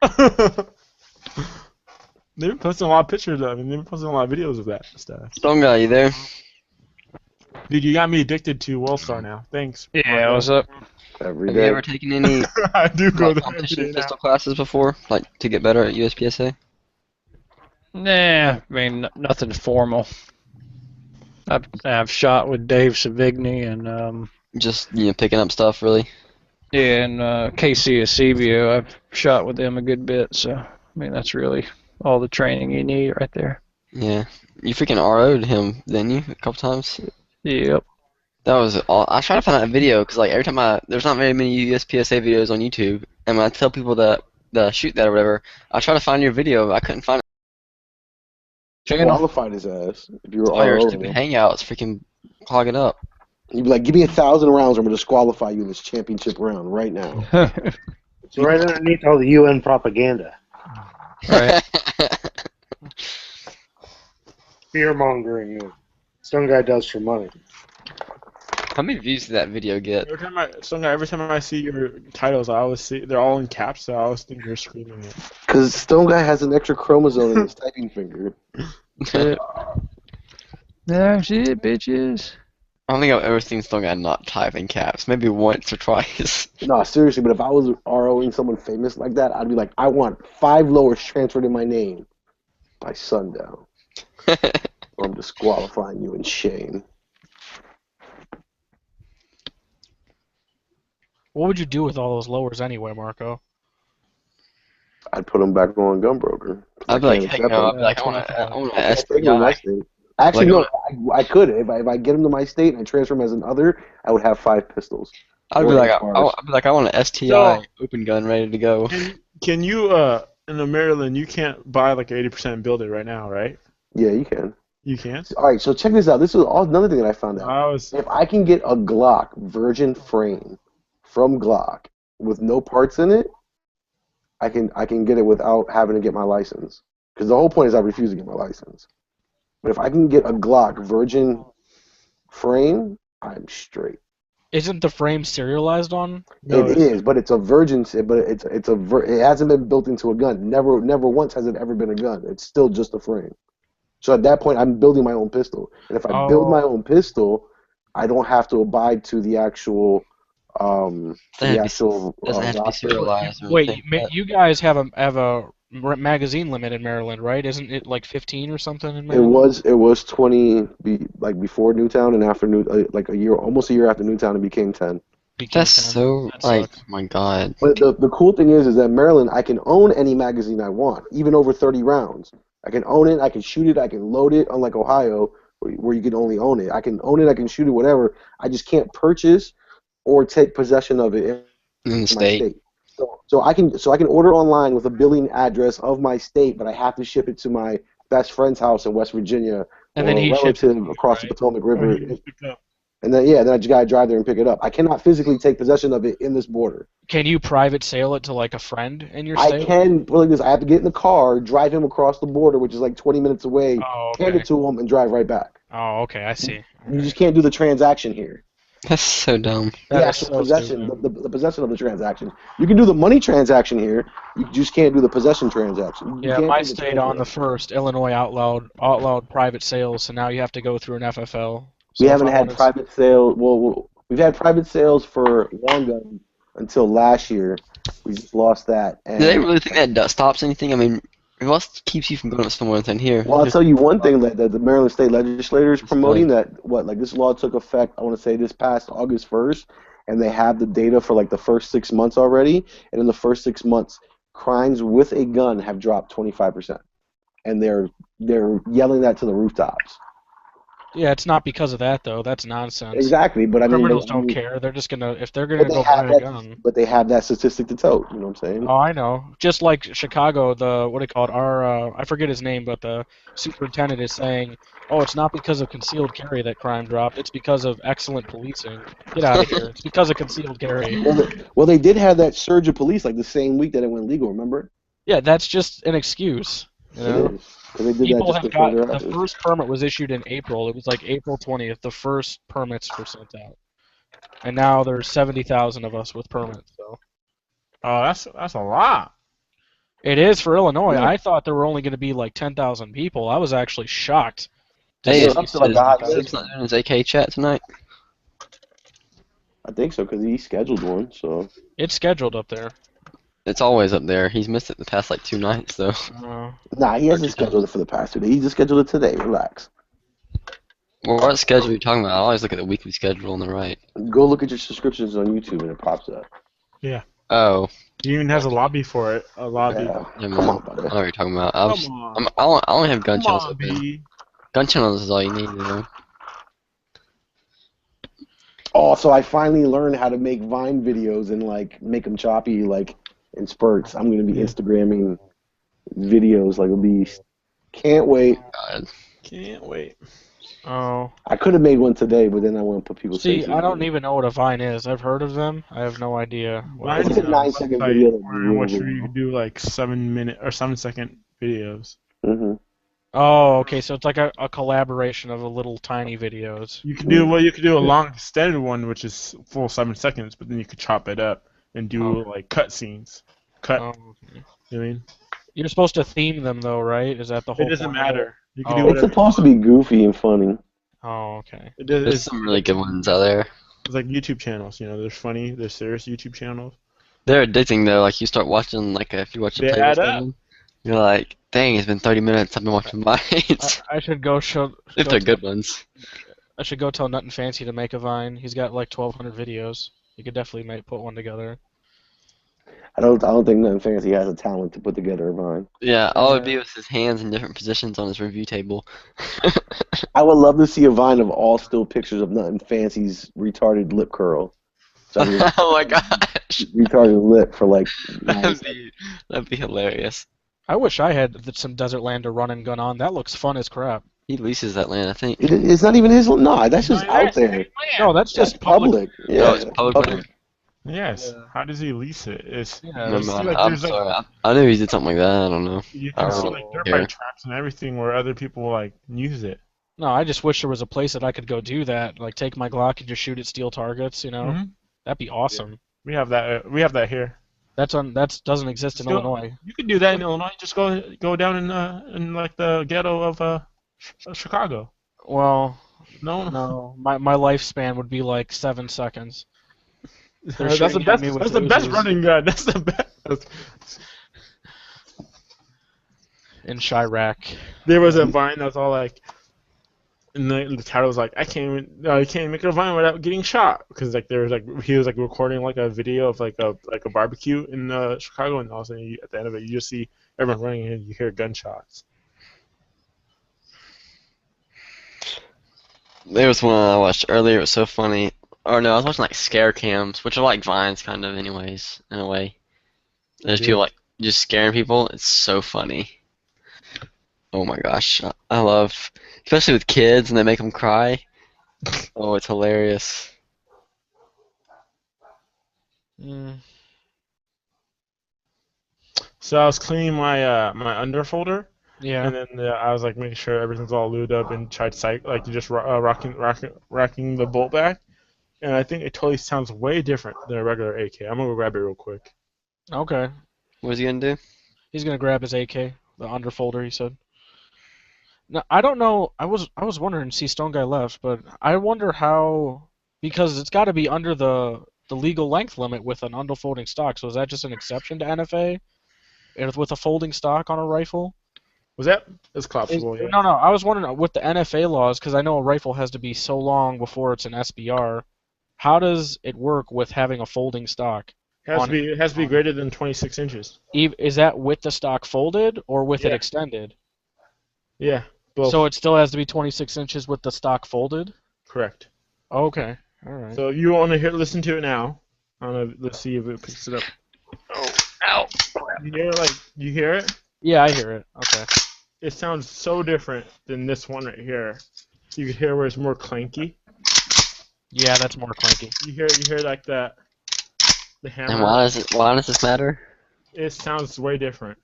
They've been posting a lot of pictures of it. They've been posting a lot of videos of that stuff. Stone guy, you there? Dude, you got me addicted to World Star now. Thanks. Yeah, what's up? Every Have you day. ever taken any I do go like, there every competition day now. pistol classes before, like to get better at USPSA? Nah, I mean nothing formal. I've shot with Dave Savigny and Just picking up stuff, really. yeah, and Casey Eusebio. I've shot with them a good bit, so I mean that's really all the training you need right there. Yeah. You freaking RO'd him, didn't you? A couple times. Yep. That was all. I was trying to find that video because like every time there's not very many USPSA videos on YouTube, and when I tell people that shoot that or whatever, I try to find your video, but I couldn't find it. Qualified his ass. If you were All your RO, stupid hangouts freaking clog it up. you'd be like, give me 1,000 rounds, I'm gonna disqualify you in this championship round right now. It's right underneath all the UN propaganda. Right. Fear mongering that some guy does for money. How many views did that video get? Every time I see your titles, I always see they're all in caps, so I always think you're screaming it. Because Stone Guy has an extra chromosome in his typing finger. That's it, bitches. I don't think I've ever seen Stone Guy not type in caps. Maybe once or twice. No, seriously, but if I was ROing someone famous like that, I'd be like, I want 5 lowers transferred in my name by sundown. Or I'm disqualifying you in shame. What would you do with all those lowers anyway, Marco? I'd put them back on Gunbroker. I'd be like, can't heck accept no. them. I'd be like, I want to I can't take them to my STI. state. Actually, Like, no, I could. If I get them to my state and I transfer them as an other, I would have 5 pistols. I'd be Or like, ARs. I'd be like, I want an STI open gun ready to go. Can you in the Maryland you can't buy like 80% and build it right now, right? Yeah, you can. You can't. All right, so check this out. This is another thing that I found out. I was If I can get a Glock virgin frame from Glock with no parts in it, I can get it without having to get my license. Because the whole point is I refuse to get my license. But if I can get a Glock virgin frame, I'm straight. Isn't the frame serialized on? It is, but it's a virgin. But it hasn't been built into a gun. Never once has it ever been a gun. It's still just a frame. So at that point, I'm building my own pistol. And if I build my own pistol, I don't have to abide to the actual Doesn't have to be serialized. or Wait, anything, but- you guys have a magazine limit in Maryland, right? Isn't it like 15 or something in It Maryland? was 20 before Newtown and after like almost a year after Newtown it became 10. That's 10. so That like, sucks. my God. But the cool thing is that Maryland I can own any magazine I want, even over 30 rounds. I can own it, I can shoot it, I can load it. Unlike Ohio, where you can only own it, I can own it, I can shoot it, whatever. I just can't purchase or take possession of it In the in my state. state. So I can order online with a billing address of my state, but I have to ship it to my best friend's house in West Virginia And or then a he ships it relative to you, across the right? Potomac River. up. And then then I just gotta drive there and pick it up. I cannot physically take possession of it in this border. Can you private sale it to like a friend in your I state? can put it like this. I have to get in the car, drive him across the border, which is like 20 minutes away, Oh, hand okay. it to him, and drive right back. Oh, okay, I see. You just can't do the transaction here. That's so dumb. The That is actual so possession, stupid. the possession of the transaction. You can do the money transaction here. You just can't do the possession transaction. You Yeah, can't my do the state on the transfer. first, Illinois outlawed private sales, so now you have to go through an FFL. So We if haven't I had wanted- private sales. Well, we've had private sales for long gun until last year. We just lost that. And, Do they really think that stops anything? I mean, what keeps you from going up somewhere than here? well, I'll tell you one thing that the Maryland State Legislature is It's promoting this law took effect, I want to say this past August 1st, and they have the data for like the first 6 months already, and in the first 6 months, crimes with a gun have dropped 25%. And they're yelling that to the rooftops. Yeah, it's not because of that though. That's nonsense. Exactly, but I mean, Criminals don't care. They're just gonna if they're gonna but they go have buy a gun. but they have that statistic to tote. You know what I'm saying? Oh, I know. Just like Chicago, the what do you call it? Our I forget his name, but the superintendent is saying, "Oh, it's not because of concealed carry that crime dropped. It's because of excellent policing. Get out of here. It's because of concealed carry." Well, they did have that surge of police like the same week that it went legal. Remember? Yeah, that's just an excuse. You know? It is. 'Cause they did that People just have before got their the eyes. first permit was issued in April. It was like April 20th. The first permits were sent out, and now there's 70,000 of us with permits. So Oh, that's a lot. it is for Illinois. Yeah. I thought there were only going to be like 10,000 people. I was actually shocked. to Hey, see is up to like a hot 70,000. Liz not doing his AK chat tonight? I think so because he scheduled one. So It's scheduled up there. It's always up there. He's missed it the past like 2 nights though. nah, he hasn't scheduled it for the past 2 days. He just scheduled it today. Relax. Well, what schedule are you talking about? I always look at the weekly schedule on the right. Go look at your subscriptions on YouTube and it pops up. Oh, He even has a lobby for it. A lobby. Yeah. never Come mind. on, I buddy. know what you're talking about. Come on. I only have gun Come channels on, open. B. Gun channels is all you need, you know. Oh, so I finally learned how to make Vine videos and like make them choppy, like in spurts. I'm gonna be Instagramming videos. Like it'll be. Can't wait. God. Can't wait. Oh. I could have made one today, but then I want to put people's See, faces. I don't in it. even know what a Vine is. I've heard of them. I have no idea. what It's Vine's like a a 9-second website video that where which really- you can do like 7-minute or 7-second videos. Mhm. Oh, okay. So it's like a collaboration of a little tiny videos. You can do you could do a long extended one, which is full 7 seconds, but then you could chop it up and do like cut scenes. Cut. Oh, okay. You know what I mean? You're supposed to theme them though, right? Is that the whole It doesn't point of it? matter. You can Oh. do It's whatever. supposed to be goofy and funny. Oh, okay. There's some really good ones out there. It's like YouTube channels. You know, there's funny, there's serious YouTube channels. They're addicting though. Like you start watching, like if you watch a They playlist add of up. them, you're like, dang, it's been 30 minutes. I've been watching mine. I should go show. If go they're t- good ones. I should go tell Nut and Fancy to make a Vine. He's got like 1,200 videos. You could definitely put one together. I don't think Nothing Fancy has a talent to put together a Vine. Yeah, all it'd be with his hands in different positions on his review table. I would love to see a Vine of all still pictures of Nothing Fancy's retarded lip curl. So I mean, Oh my gosh, retarded lip for like. that'd be hilarious. I wish I had some desert land to run and gun on. That looks fun as crap. He leases that land, I think. It's not even his. No, that's just out there. No, that's That's just public. public. Yeah. Oh, it's public land? Yes. How does he lease it? It's Yeah, Never see, mind. like, I'm there's, like- sorry. I knew he did something like that. I don't know. you I can don't see really like dirt care. bike traps and everything where other people like use it. No, I just wish there was a place that I could go do that. Like take my Glock and just shoot at steel targets. You know, Mhm. that'd be awesome. We have that. We have that here. That doesn't exist in Still- Illinois. You can do that in Illinois. Just go down in like the ghetto of Chicago. Well, No, no, my lifespan would be like 7 seconds. They're That's the shooting at best. me with That's the best Uzis. running gun. That's the best. In Chirac. There was a vine that was all like, and the title was like, I can't make a vine without getting shot, because like there was like he was like recording like a video of like a barbecue in Chicago, and all of a sudden at the end of it you just see everyone running and you hear gunshots. There was one I watched earlier. It was so funny. Or no, I was watching like scare cams, which are like vines, kind of, anyways, in a way. There's people like just scaring people. It's so funny. Oh my gosh, I love, especially with kids, and they make them cry. Oh, it's hilarious. Mm. So I was cleaning my my under folder, Yeah. and then I was like making sure everything's all lubed up and tried to like just rocking the bolt back, and I think it totally sounds way different than a regular AK. I'm gonna go grab it real quick. Okay. What's he gonna do? He's gonna grab his AK, the underfolder. He said. Now I don't know. I was wondering. See, Stone Guy left, but I wonder how, because it's got to be under the legal length limit with an underfolding stock. So is that just an exception to NFA? And with a folding stock on a rifle? Was that? It's collapsible. Yeah. No, I was wondering with the NFA laws, because I know a rifle has to be so long before it's an SBR. How does it work with having a folding stock? It has to be greater than 26 inches. Is that with the stock folded or with it Yeah. extended? Yeah. both. So it still has to be 26 inches with the stock folded? Correct. Okay. All right. So you want to listen to it now? I don't know. Let's see if it picks it up. Oh, ow. You hear it? Yeah, I hear it. Okay. It sounds so different than this one right here. You can hear where it's more clanky. Yeah, that's more clanky. You hear like that. The hammer. And why does this matter? It sounds way different.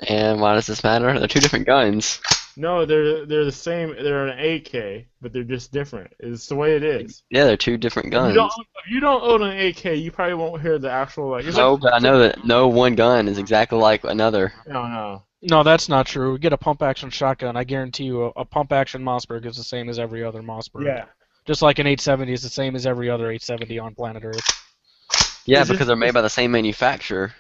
And why does this matter? They're two different guns. No, they're the same. They're an AK, but they're just different. It's the way it is. Yeah, they're two different guns. If you don't own an AK, you probably won't hear the actual like. It's No, like, but I know that no one gun is exactly like another. no. No, that's not true. Get a pump action shotgun. I guarantee you, a pump action Mossberg is the same as every other Mossberg. Yeah. Just like an 870 is the same as every other 870 on planet Earth. Yeah, Is this- because they're made by the same manufacturer.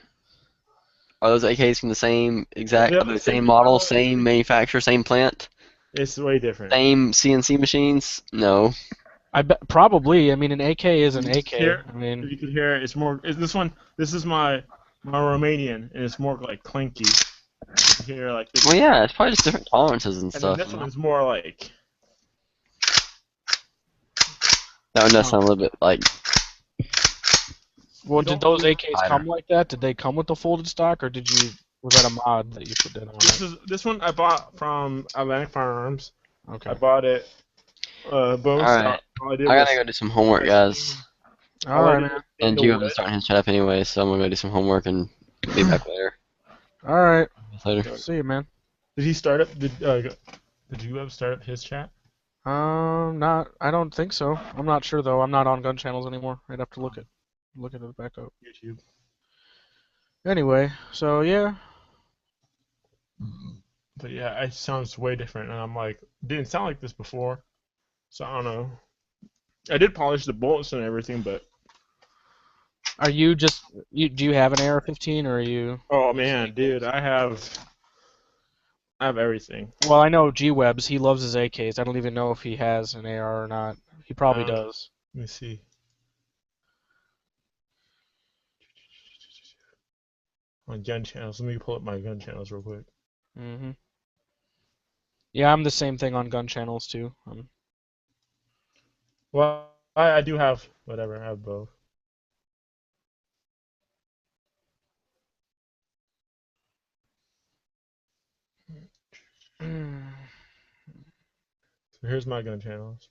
Are those AKs from the same exact, Yeah, are they the same model, same manufacturer, same plant, It's way different. same CNC machines? No. I bet probably. I mean, an AK is an AK. Here, I mean, If you can hear it, it's more. This one. This is my Romanian, and it's more like clanky. You can hear like this. Well, yeah, it's probably just different tolerances and And then stuff. this one's more like. That one does sound a little bit like. well, you did don't those AKs Fighter. come like that? Did they come with the folded stock, or was that a mod that you put that on? This one I bought from Atlantic Firearms. Okay. I bought it. Bone Alright. stock. All I did I was gotta go do some homework, guys. All right, man. And the you have wood. to start his chat up anyway, so I'm gonna go do some homework and be back later. All right. Later. See you, man. Did he start up? Did you start up his chat? Not. I don't think so. I'm not sure though. I'm not on gun channels anymore. I'd have to look at it back up. YouTube. Anyway, so yeah. But yeah, it sounds way different, and I'm like, didn't sound like this before. So I don't know. I did polish the bolts and everything, but Are you just do you have an AR-15 or are you? oh man, dude, I have everything. Well, I know G-Webs. He loves his AKs. I don't even know if he has an AR or not. He probably does. Let me see. On gun channels, let me pull up my gun channels real quick. Mm-hmm. Yeah, I'm the same thing on gun channels too. Well, I do have whatever. I have both. So here's my gun channels.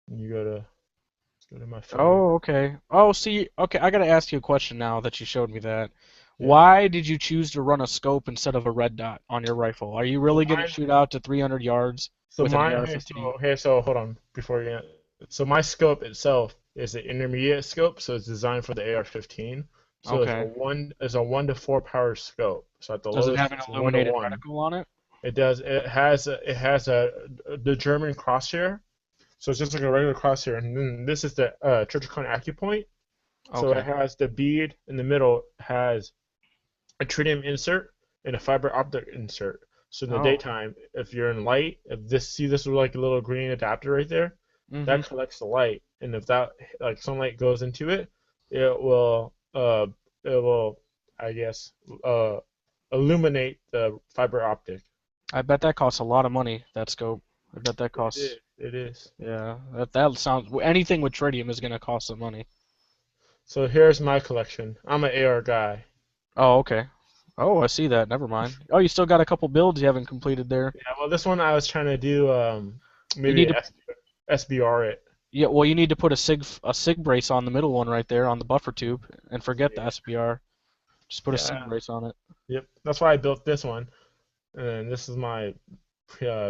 And you go to my phone. Oh, okay. Oh, see, okay, I gotta ask you a question now that you showed me that. Yeah. Why did you choose to run a scope instead of a red dot on your rifle? Are you really gonna Mine- shoot out to 300 yards? So with an my AR-15. so hold on before you. So my scope itself is an intermediate scope, so it's designed for the AR-15. So Okay. it's a 1 to 4 power scope. So at the Does it lowest have an it's 1 to illuminated 1. reticle on it? It does. It has the German crosshair. So it's just like a regular crosshair, and then this is the Triticon AccuPoint. So Okay. it has the bead in the middle, has a tritium insert and a fiber optic insert. So in the Oh. daytime, if you're in light, if this like a little green adapter right there, Mhm. that collects the light, and if that like sunlight goes into it, it will I guess illuminate the fiber optic. I bet that costs a lot of money, that scope. I bet that costs. It is. Yeah, that sounds. Anything with tritium is gonna cost some money. So here's my collection. I'm an AR guy. Oh, okay. Oh, I see that. Never mind. Oh, you still got a couple builds you haven't completed there. Yeah, well, this one I was trying to do maybe need to- SBR it. Yeah, well, you need to put a sig brace on the middle one right there on the buffer tube, and forget the SBR. Just put a sig Yeah. brace on it. Yep, that's why I built this one, and this is my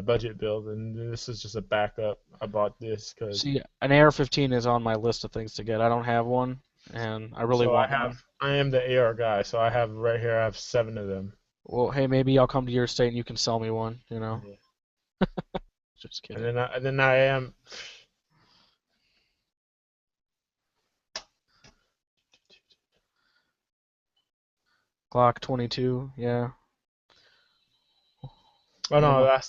budget build, and this is just a backup. I bought this because See, an AR-15 is on my list of things to get. I don't have one, and I really want one. I am the AR guy, so I have right here. I have 7 of them. Well, hey, maybe I'll come to your state and you can sell me one. You know. Yeah. Just kidding. And then I am. Glock 22. Yeah. Oh no,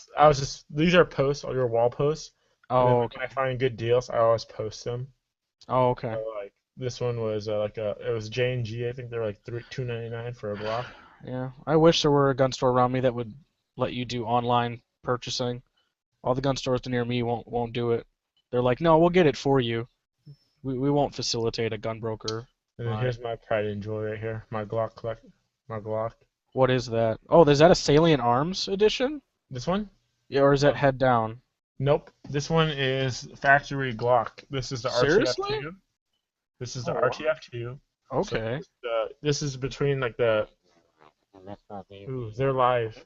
these are posts, all your wall posts. And then Oh, when okay. I find good deals, I always post them. Oh, okay. So, like this one was it was J&G. I think they're like $2.99 for a block. Yeah. I wish there were a gun store around me that would let you do online purchasing. All the gun stores near me won't do it. They're like, no, we'll get it for you. We won't facilitate a gun broker. And then Right. here's my pride and joy right here. My Glock. What is that? Oh, is that a Salient Arms edition? This one? Yeah, or is that head down? Nope. This one is factory Glock. This is the Seriously? RTF2. This is the Oh, wow. RTF2. Okay. So this is between like the. Ooh, they're live.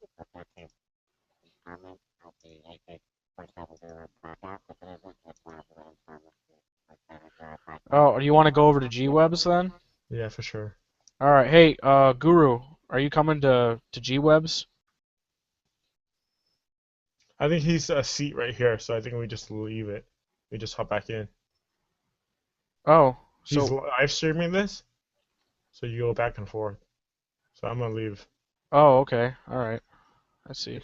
Oh, do you want to go over to G-Webs then? Yeah, for sure. All right. Hey, Guru, are you coming to G-Webs? I think he's a seat right here, so I think we just leave it. We just hop back in. Oh, He's so live streaming this, so you go back and forth. So I'm gonna leave. oh, okay. All right. I see.